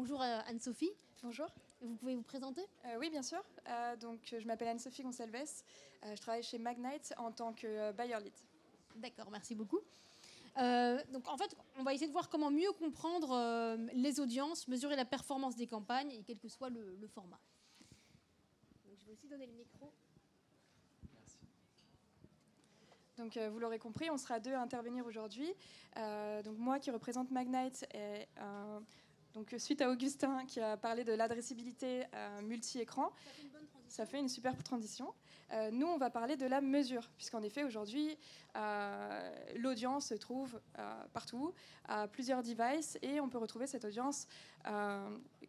Bonjour Anne-Sophie. Bonjour. Vous pouvez vous présenter? Oui, bien sûr. Je m'appelle Anne-Sophie Gonçalves. Je travaille chez Magnite en tant que buyer lead. D'accord, merci beaucoup. Donc en fait, on va essayer de voir comment mieux comprendre les audiences, mesurer la performance des campagnes, et quel que soit le format. Donc, je vais aussi donner le micro. Merci. Donc vous l'aurez compris, on sera deux à intervenir aujourd'hui. Donc moi qui représente Magnite et donc suite à Augustin qui a parlé de l'adressibilité multi-écran, ça fait une superbe transition. Nous, on va parler de la mesure, puisqu'en effet, aujourd'hui, l'audience se trouve partout, à plusieurs devices, et on peut retrouver cette audience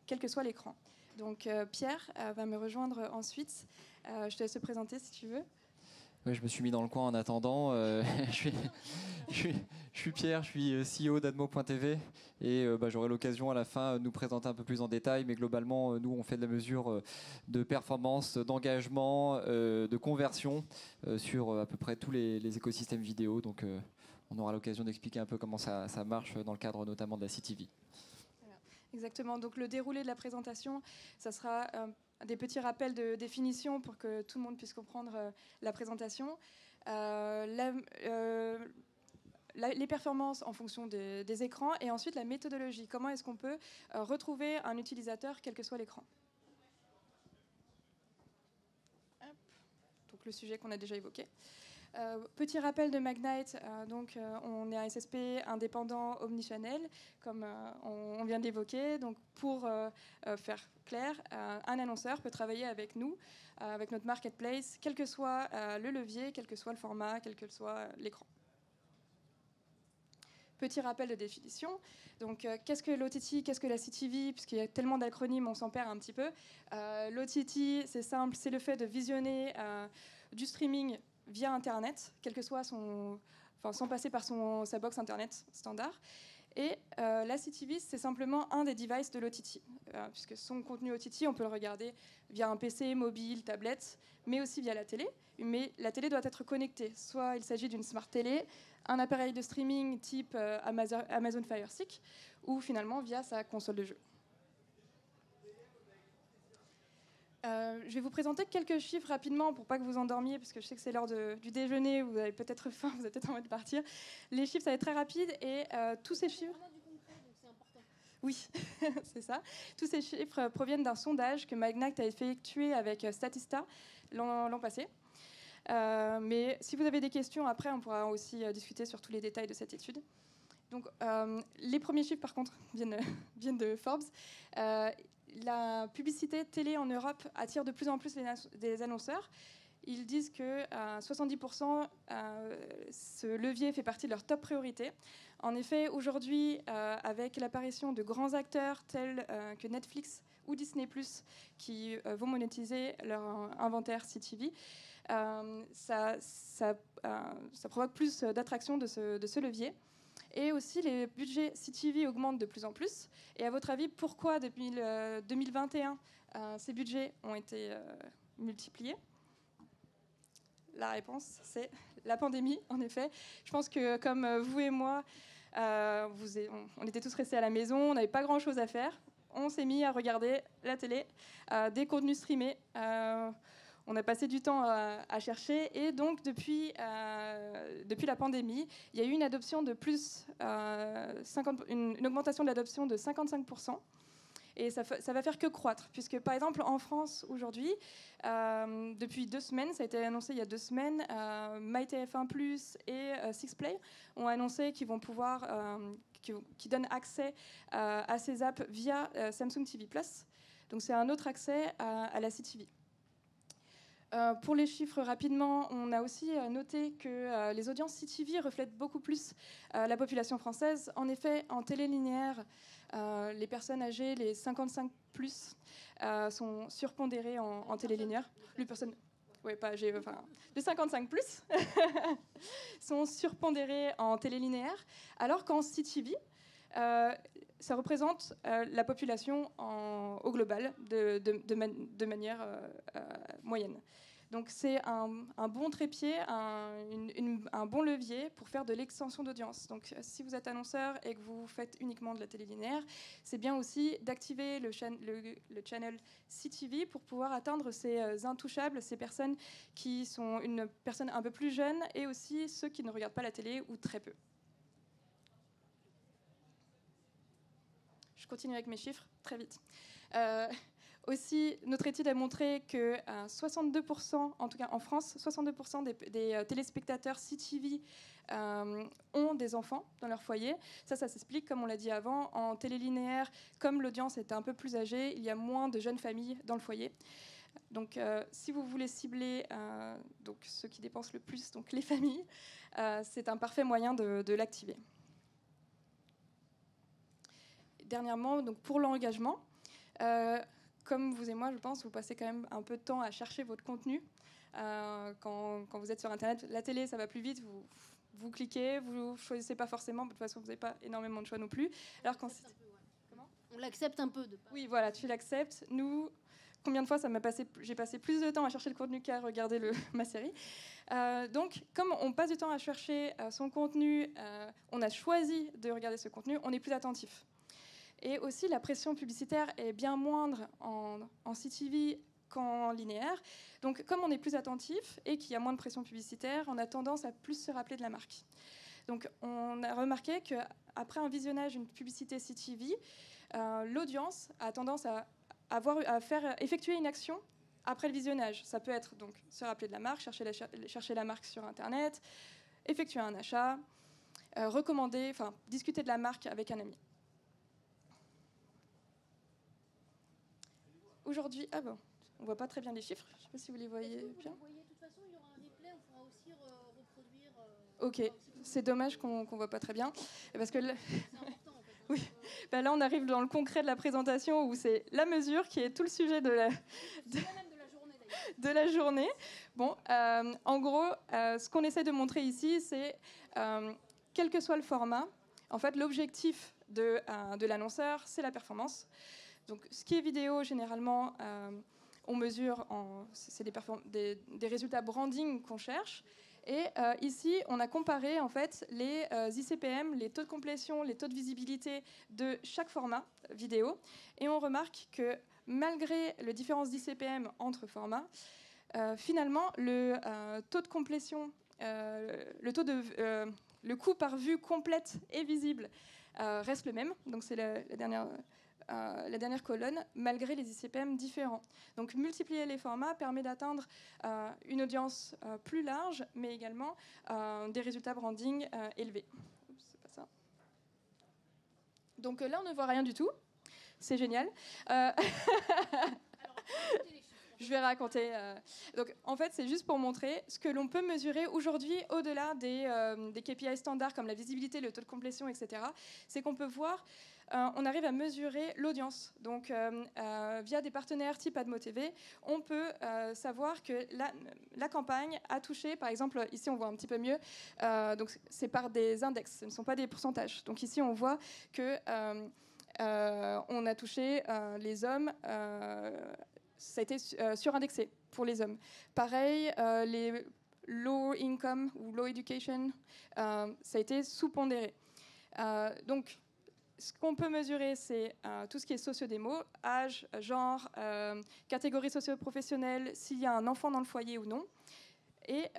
quel que soit l'écran. Donc Pierre va me rejoindre ensuite. Je te laisse te présenter si tu veux. Oui, je me suis mis dans le coin en attendant. Je suis Pierre, je suis CEO d'Admo.tv et j'aurai l'occasion à la fin de nous présenter un peu plus en détail. Mais globalement, nous, on fait de la mesure de performance, d'engagement, de conversion sur à peu près tous les écosystèmes vidéo. Donc, on aura l'occasion d'expliquer un peu comment ça marche dans le cadre notamment de la CTV. Exactement. Donc, le déroulé de la présentation, ça sera des petits rappels de définition pour que tout le monde puisse comprendre la présentation. Les performances en fonction des écrans et ensuite la méthodologie. Comment est-ce qu'on peut retrouver un utilisateur quel que soit l'écran. Donc le sujet qu'on a déjà évoqué. Petit rappel de Magnite, on est un SSP indépendant omnichannel, comme on vient de l'évoquer. Donc pour faire clair, un annonceur peut travailler avec nous, avec notre marketplace, quel que soit le levier, quel que soit le format, quel que soit l'écran. Petit rappel de définition. Donc, qu'est-ce que l'OTT, qu'est-ce que la CTV? Puisqu'il y a tellement d'acronymes, on s'en perd un petit peu. L'OTT, c'est simple, c'est le fait de visionner du streaming via Internet, quel que soit sans passer par sa box Internet standard. Et la CTV, c'est simplement un des devices de l'OTT, puisque son contenu OTT, on peut le regarder via un PC, mobile, tablette, mais aussi via la télé. Mais la télé doit être connectée. Soit il s'agit d'une smart télé, un appareil de streaming type Amazon Fire Stick, ou finalement via sa console de jeu. Je vais vous présenter quelques chiffres rapidement pour pas que vous endormiez, parce que je sais que c'est l'heure du déjeuner, vous avez peut-être faim, vous avez peut-être envie de partir. Les chiffres, ça va être très rapide et tous ces chiffres... Oui, c'est ça. Tous ces chiffres proviennent d'un sondage que Magnite a effectué avec Statista l'an passé. Mais si vous avez des questions, après, on pourra aussi discuter sur tous les détails de cette étude. Donc, les premiers chiffres, par contre, viennent de Forbes. La publicité télé en Europe attire de plus en plus des annonceurs. Ils disent que 70%, ce levier fait partie de leur top priorité. En effet, aujourd'hui, avec l'apparition de grands acteurs tels que Netflix ou Disney+, qui vont monétiser leur inventaire CTV, ça provoque plus d'attraction de ce levier. Et aussi, les budgets CTV augmentent de plus en plus. Et à votre avis, pourquoi depuis 2021, ces budgets ont été multipliés? La réponse, c'est la pandémie, en effet. Je pense que, comme vous et moi, on était tous restés à la maison, on n'avait pas grand-chose à faire. On s'est mis à regarder la télé, des contenus streamés. On a passé du temps à chercher. Et donc, depuis la pandémie, il y a eu une adoption de une augmentation de l'adoption de 55%. Et ça va faire que croître, puisque par exemple en France aujourd'hui, depuis 2 semaines, ça a été annoncé il y a 2 semaines, MyTF1+ et Sixplay ont annoncé qu'ils vont pouvoir, qui donnent accès à ces apps via Samsung TV+. Donc c'est un autre accès à la CTV. Pour les chiffres rapidement, on a aussi noté que les audiences CTV reflètent beaucoup plus la population française. En effet, en télé linéaire, les personnes âgées, les 55+, sont surpondérées en télé linéaire. Les personnes... Oui, pas âgées, enfin, les 55+, sont surpondérées en télé linéaire, alors qu'en CTV, ça représente la population au global de manière moyenne. Donc c'est un bon trépied, un bon levier pour faire de l'extension d'audience. Donc si vous êtes annonceur et que vous faites uniquement de la télé linéaire, c'est bien aussi d'activer le channel CTV pour pouvoir atteindre ces intouchables, ces personnes qui sont une personne un peu plus jeune et aussi ceux qui ne regardent pas la télé ou très peu. Je continue avec mes chiffres, très vite. Aussi, notre étude a montré que 62%, en tout cas en France, 62% des téléspectateurs CTV ont des enfants dans leur foyer. Ça s'explique, comme on l'a dit avant, en télé linéaire, comme l'audience est un peu plus âgée, il y a moins de jeunes familles dans le foyer. Donc, si vous voulez cibler donc ceux qui dépensent le plus, donc les familles, c'est un parfait moyen de l'activer. Dernièrement, donc pour l'engagement, comme vous et moi, je pense, vous passez quand même un peu de temps à chercher votre contenu. Quand vous êtes sur Internet, la télé, ça va plus vite. Vous cliquez, vous ne choisissez pas forcément. De toute façon, vous n'avez pas énormément de choix non plus. Alors quand on l'accepte un peu. Oui, voilà, tu l'acceptes. Nous, combien de fois j'ai passé plus de temps à chercher le contenu qu'à regarder ma série. Donc, comme on passe du temps à chercher son contenu, on a choisi de regarder ce contenu, on est plus attentif. Et aussi, la pression publicitaire est bien moindre en CTV qu'en linéaire. Donc, comme on est plus attentif et qu'il y a moins de pression publicitaire, on a tendance à plus se rappeler de la marque. Donc, on a remarqué qu'après un visionnage d'une publicité CTV, l'audience a tendance à faire effectuer une action après le visionnage. Ça peut être donc se rappeler de la marque, chercher la marque sur Internet, effectuer un achat, recommander, enfin discuter de la marque avec un ami. Aujourd'hui, on voit pas très bien les chiffres. Je ne sais pas si vous les voyez bien. De toute façon, il y aura un replay, on pourra aussi reproduire. Ok, c'est dommage qu'on voit pas très bien, parce que c'est important en fait. Oui. Là, on arrive dans le concret de la présentation où c'est la mesure qui est tout le sujet de la journée. Bon, en gros, ce qu'on essaie de montrer ici, c'est quel que soit le format, en fait, l'objectif de l'annonceur, c'est la performance. Donc, ce qui est vidéo, généralement, on mesure, c'est des résultats branding qu'on cherche. Et ici, on a comparé en fait les ICPM, les taux de complétion, les taux de visibilité de chaque format vidéo. Et on remarque que malgré les différences d'ICPM entre formats, finalement, le taux de complétion, le coût par vue complète et visible reste le même. Donc c'est la dernière colonne, malgré les ICPM différents. Donc multiplier les formats permet d'atteindre une audience plus large, mais également des résultats branding élevés. Oups, c'est pas ça. Donc là, on ne voit rien du tout. C'est génial. Je vais raconter. Donc, en fait, c'est juste pour montrer ce que l'on peut mesurer aujourd'hui au-delà des KPI standards comme la visibilité, le taux de complétion, etc. C'est qu'on peut voir, on arrive à mesurer l'audience. Donc, via des partenaires type Admo TV, on peut savoir que la campagne a touché, par exemple, ici on voit un petit peu mieux, donc c'est par des index, ce ne sont pas des pourcentages. Donc ici, on voit que on a touché les hommes. Ça a été surindexé pour les hommes. Pareil, les low income ou low education, ça a été sous-pondéré. Donc, ce qu'on peut mesurer, c'est tout ce qui est socio-démo, âge, genre, catégorie socio-professionnelle, s'il y a un enfant dans le foyer ou non. Et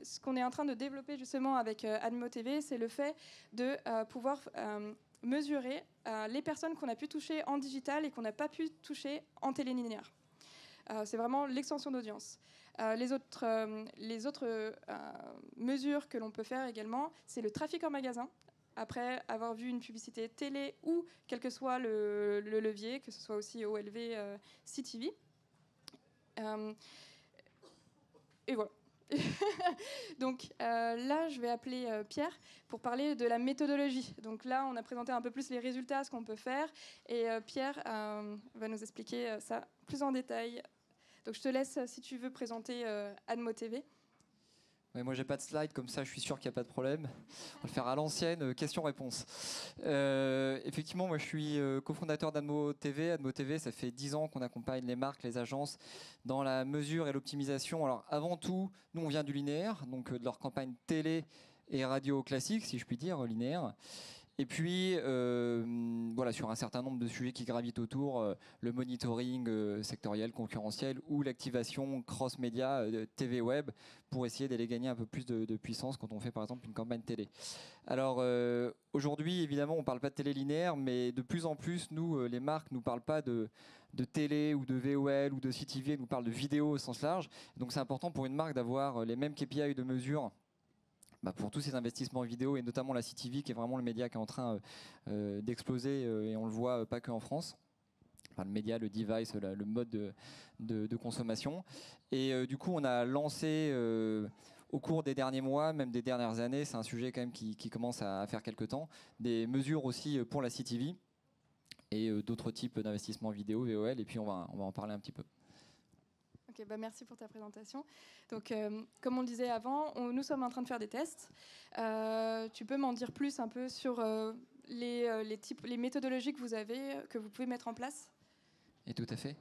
ce qu'on est en train de développer justement avec Admo TV, c'est le fait de pouvoir mesurer les personnes qu'on a pu toucher en digital et qu'on n'a pas pu toucher en télé linéaire. C'est vraiment l'extension d'audience. Les autres mesures que l'on peut faire également, c'est le trafic en magasin. Après avoir vu une publicité télé ou quel que soit le levier, que ce soit aussi OLV, CTV. Et voilà. Donc là, je vais appeler Pierre pour parler de la méthodologie. Donc là, on a présenté un peu plus les résultats, ce qu'on peut faire. Et Pierre va nous expliquer ça plus en détail. Donc je te laisse, si tu veux, présenter Admo TV. Ouais, moi, j'ai pas de slide, comme ça, je suis sûr qu'il n'y a pas de problème. On va le faire à l'ancienne, question-réponse. Effectivement, moi, je suis cofondateur d'Admo TV. Admo TV, ça fait 10 ans qu'on accompagne les marques, les agences dans la mesure et l'optimisation. Alors, avant tout, nous, on vient du linéaire, donc de leur campagne télé et radio classique, si je puis dire, linéaire. Et puis, voilà, sur un certain nombre de sujets qui gravitent autour, le monitoring sectoriel, concurrentiel ou l'activation cross-média TV web pour essayer d'aller gagner un peu plus de puissance quand on fait par exemple une campagne télé. Alors aujourd'hui, évidemment, on ne parle pas de télé linéaire, mais de plus en plus, nous, les marques ne nous parlent pas de télé ou de VOL ou de CTV, elles nous parlent de vidéo au sens large. Donc c'est important pour une marque d'avoir les mêmes KPI de mesure pour tous ces investissements vidéo et notamment la CTV qui est vraiment le média qui est en train d'exploser et on le voit pas que en France. Enfin, le média, le device, le mode de consommation. Et du coup, on a lancé au cours des derniers mois, même des dernières années, c'est un sujet quand même qui commence à faire quelques temps, des mesures aussi pour la CTV et d'autres types d'investissements vidéo, VOL, et puis on va en parler un petit peu. Ok, merci pour ta présentation. Donc, comme on le disait avant, nous sommes en train de faire des tests. Tu peux m'en dire plus un peu sur les méthodologies que vous avez, que vous pouvez mettre en place? Et tout à fait.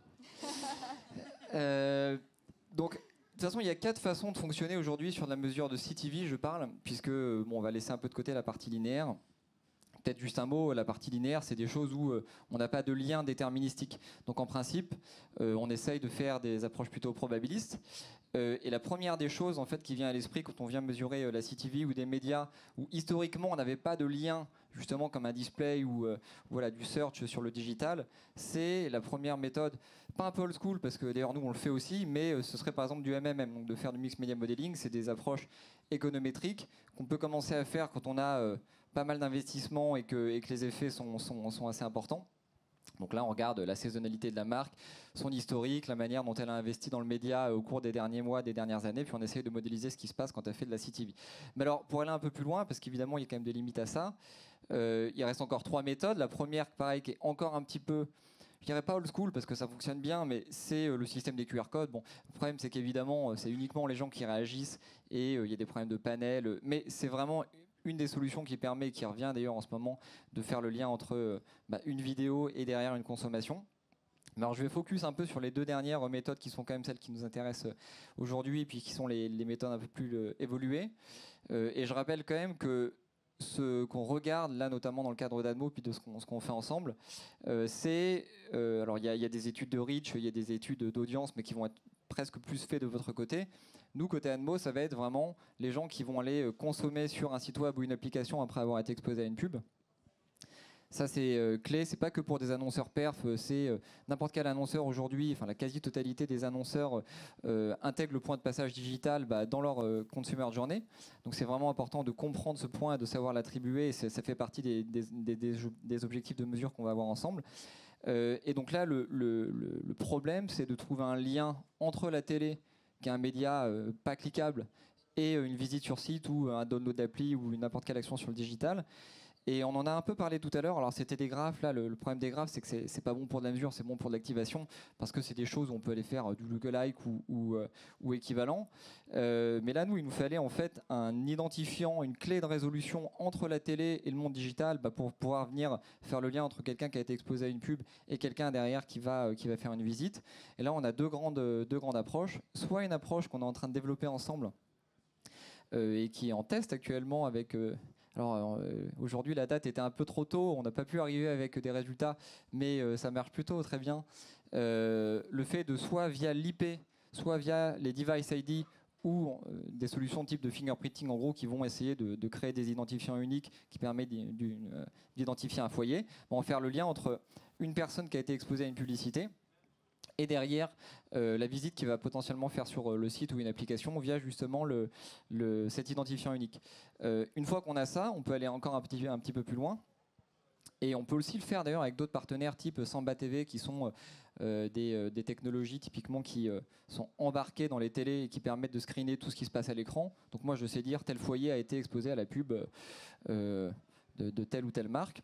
Donc, de toute façon, il y a 4 façons de fonctionner aujourd'hui sur la mesure de CTV, je parle, puisque on va laisser un peu de côté la partie linéaire. Peut-être juste un mot, la partie linéaire, c'est des choses où on n'a pas de lien déterministique. Donc en principe, on essaye de faire des approches plutôt probabilistes. Et la première des choses en fait, qui vient à l'esprit quand on vient mesurer la CTV ou des médias où historiquement on n'avait pas de lien, justement comme un display ou voilà, du search sur le digital, c'est la première méthode, pas un peu old school, parce que d'ailleurs nous on le fait aussi, mais ce serait par exemple du MMM, donc de faire du Mixed Media Modeling. C'est des approches économétriques qu'on peut commencer à faire quand on a pas mal d'investissements et que les effets sont assez importants. Donc là, on regarde la saisonnalité de la marque, son historique, la manière dont elle a investi dans le média au cours des derniers mois, des dernières années, puis on essaye de modéliser ce qui se passe quand elle fait de la CTV. Mais alors, pour aller un peu plus loin, parce qu'évidemment, il y a quand même des limites à ça, il reste encore 3 méthodes. La première, pareil, qui est encore un petit peu, je dirais pas old school parce que ça fonctionne bien, mais c'est le système des QR codes. Bon, le problème, c'est qu'évidemment, c'est uniquement les gens qui réagissent et il y a des problèmes de panel, mais c'est vraiment une des solutions qui permet, qui revient d'ailleurs en ce moment, de faire le lien entre une vidéo et derrière une consommation. Alors je vais focus un peu sur les 2 dernières méthodes qui sont quand même celles qui nous intéressent aujourd'hui et puis qui sont les méthodes un peu plus évoluées. Et je rappelle quand même que ce qu'on regarde là, notamment dans le cadre d'Admo, puis de ce qu'on fait ensemble, c'est alors il y a des études de reach, il y a des études d'audience, mais qui vont être presque plus faites de votre côté. Nous, côté Admo, ça va être vraiment les gens qui vont aller consommer sur un site web ou une application après avoir été exposés à une pub. Ça, c'est clé. C'est pas que pour des annonceurs perf, c'est n'importe quel annonceur aujourd'hui, enfin la quasi-totalité des annonceurs intègrent le point de passage digital dans leur consumer journey. Donc c'est vraiment important de comprendre ce point et de savoir l'attribuer. Ça fait partie des objectifs de mesure qu'on va avoir ensemble. Et donc là, le problème, c'est de trouver un lien entre la télé, qui est un média pas cliquable, et une visite sur site ou un download d'appli ou n'importe quelle action sur le digital. Et on en a un peu parlé tout à l'heure. Alors c'était des graphes. Là, le problème des graphes, c'est que c'est pas bon pour de la mesure, c'est bon pour de l'activation, parce que c'est des choses où on peut aller faire du lookalike ou équivalent. Mais là, il nous fallait en fait un identifiant, une clé de résolution entre la télé et le monde digital, pour pouvoir venir faire le lien entre quelqu'un qui a été exposé à une pub et quelqu'un derrière qui va faire une visite. Et là, on a deux grandes approches. Soit une approche qu'on est en train de développer ensemble et qui est en test actuellement avec... Alors aujourd'hui la date était un peu trop tôt, on n'a pas pu arriver avec des résultats, mais ça marche plutôt très bien. Le fait de soit via l'IP, soit via les device ID ou des solutions type de fingerprinting en gros qui vont essayer de créer des identifiants uniques qui permettent d'identifier un foyer, vont faire le lien entre une personne qui a été exposée à une publicité et derrière la visite qu'il va potentiellement faire sur le site ou une application via justement cet identifiant unique. Une fois qu'on a ça, on peut aller encore un petit peu plus loin. Et on peut aussi le faire d'ailleurs avec d'autres partenaires type Samba TV qui sont des technologies typiquement qui sont embarquées dans les télés et qui permettent de screener tout ce qui se passe à l'écran. Donc moi je sais dire tel foyer a été exposé à la pub de telle ou telle marque.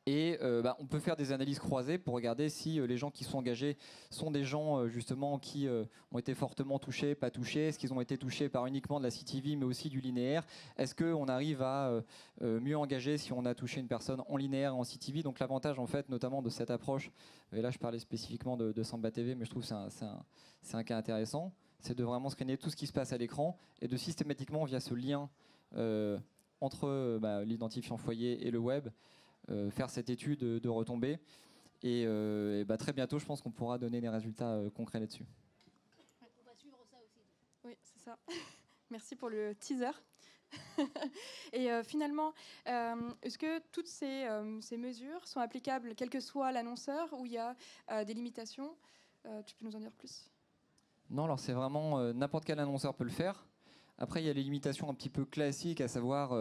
Et on peut faire des analyses croisées pour regarder si les gens qui sont engagés sont des gens justement qui ont été fortement touchés, pas touchés. Est-ce qu'ils ont été touchés par uniquement de la CTV mais aussi du linéaire? Est-ce qu'on arrive à mieux engager si on a touché une personne en linéaire et en CTV? Donc l'avantage en fait notamment de cette approche, et là je parlais spécifiquement de Samba TV, mais je trouve que c'est un cas intéressant, c'est de vraiment screener tout ce qui se passe à l'écran et de systématiquement via ce lien entre l'identifiant foyer et le web, faire cette étude de retombées. Et très bientôt, je pense qu'on pourra donner des résultats concrets là-dessus. On va suivre ça aussi. Oui, c'est ça. Merci pour le teaser. Et finalement, est-ce que toutes ces mesures sont applicables quel que soit l'annonceur ou il y a des limitations? Tu peux nous en dire plus? Non, alors c'est vraiment n'importe quel annonceur peut le faire. Après, il y a les limitations un petit peu classiques, à savoir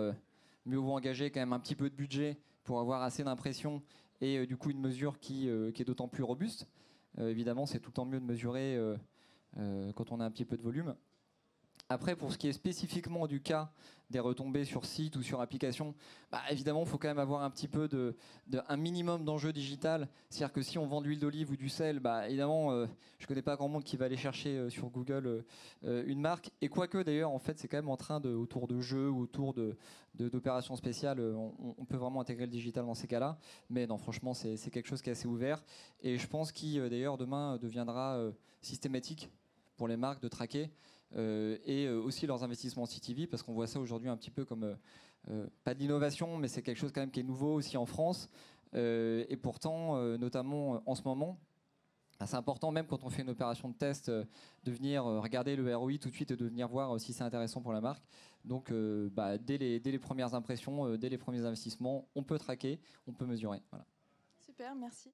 mieux vaut engager quand même un petit peu de budget pour avoir assez d'impressions et du coup une mesure qui est d'autant plus robuste. Évidemment, c'est tout le temps mieux de mesurer quand on a un petit peu de volume. Après, pour ce qui est spécifiquement du cas des retombées sur site ou sur application, évidemment, il faut quand même avoir un petit peu un minimum d'enjeu digital. C'est-à-dire que si on vend de l'huile d'olive ou du sel, évidemment, je ne connais pas grand monde qui va aller chercher sur Google une marque. Et quoique, d'ailleurs, en fait, c'est quand même en train autour de jeux ou autour d'opérations spéciales, on peut vraiment intégrer le digital dans ces cas-là. Mais non, franchement, c'est quelque chose qui est assez ouvert. Et je pense qu'il, d'ailleurs, demain, deviendra systématique pour les marques de traquer. Et aussi leurs investissements en CTV, parce qu'on voit ça aujourd'hui un petit peu comme pas de l'innovation, mais c'est quelque chose quand même qui est nouveau aussi en France. Et pourtant, notamment en ce moment, c'est important même quand on fait une opération de test de venir regarder le ROI tout de suite et de venir voir si c'est intéressant pour la marque. Donc dès les premières impressions, dès les premiers investissements, on peut traquer, on peut mesurer. Voilà. Super, merci.